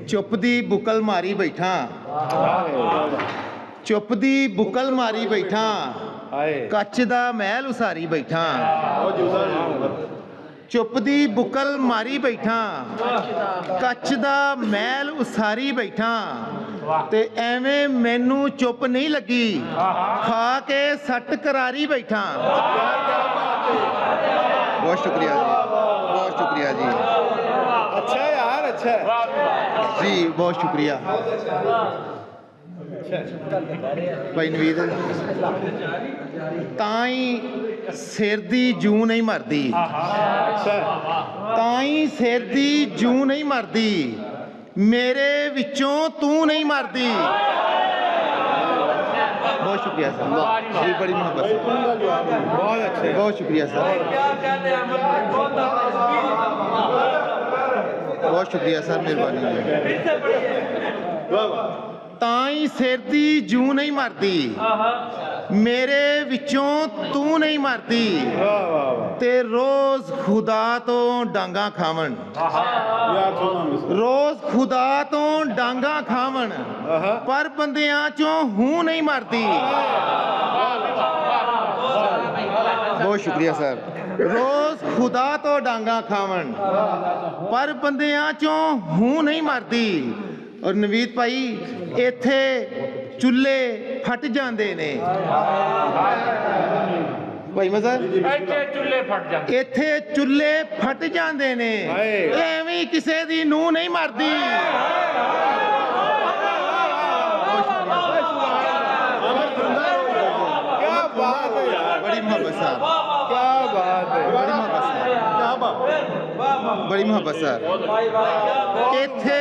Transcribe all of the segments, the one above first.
ਚੁੱਪ ਦੀ ਬੁਕਲ ਮਾਰੀ ਬੈਠਾ, ਚੁੱਪ ਦੀ ਬੁਕਲ ਮਾਰੀ ਬੈਠਾ, ਕੱਚ ਦਾ ਮਹਿਲ ਉਸਾਰੀ ਬੈਠਾ। ਚੁੱਪ ਦੀ ਬੁਕਲ ਮਾਰੀ ਬੈਠਾ, ਕੱਚ ਦਾ ਮਹਿਲ ਉਸਾਰੀ ਬੈਠਾ, ਤੇ ਐਵੇਂ ਮੈਨੂੰ ਚੁੱਪ ਨਹੀਂ ਲੱਗੀ, ਖਾ ਕੇ ਸੱਟ ਕਰਾਰੀ ਬੈਠਾ। ਬਹੁਤ ਸ਼ੁਕਰੀਆ ਜੀ, ਬਹੁਤ ਸ਼ੁਕਰੀਆ ਜੀ। अच्छा यार, अच्छा जी, बहुत शुक्रिया भाई नवीद। ताई सिर दी जू नहीं मरदी, ताई सिर दी जू नहीं मरदी, मेरे विचों तू नहीं मरदी। बहुत शुक्रिया सर जी, बड़ी मोहब्बत से, बहुत अच्छे, बहुत शुक्रिया सर, बहुत शुक्रिया सर, मेहरबानी। ताई सिर दी जू नहीं मरदी, मेरे विचों तू नहीं मरदी, ते रोज खुदा तो डांगा खावन, रोज खुदा तो डांगा खावन, पर बंदियां चों हूं नहीं मरदी। बहुत शुक्रिया सर। रोज खुदा तो डांगा खावन, पर बंदियां चों हूं नहीं मरदी। और नवीद भाई, इत्थे चुल्हे फट जाते ने भाई, मज़ा इत्थे चुल्हे फट जाते ने, एवें किसी दी नूह नहीं मरदी। क्या बात है यार, बड़ी मोहब्बत सर, क्या बात है, बड़ी मोहब्बत सर, बड़ी मोहब्बत सर। इत्थे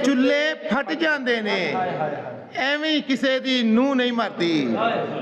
चुल्हे फट जाते ने, एवें किसी दी नूह नहीं मरदी।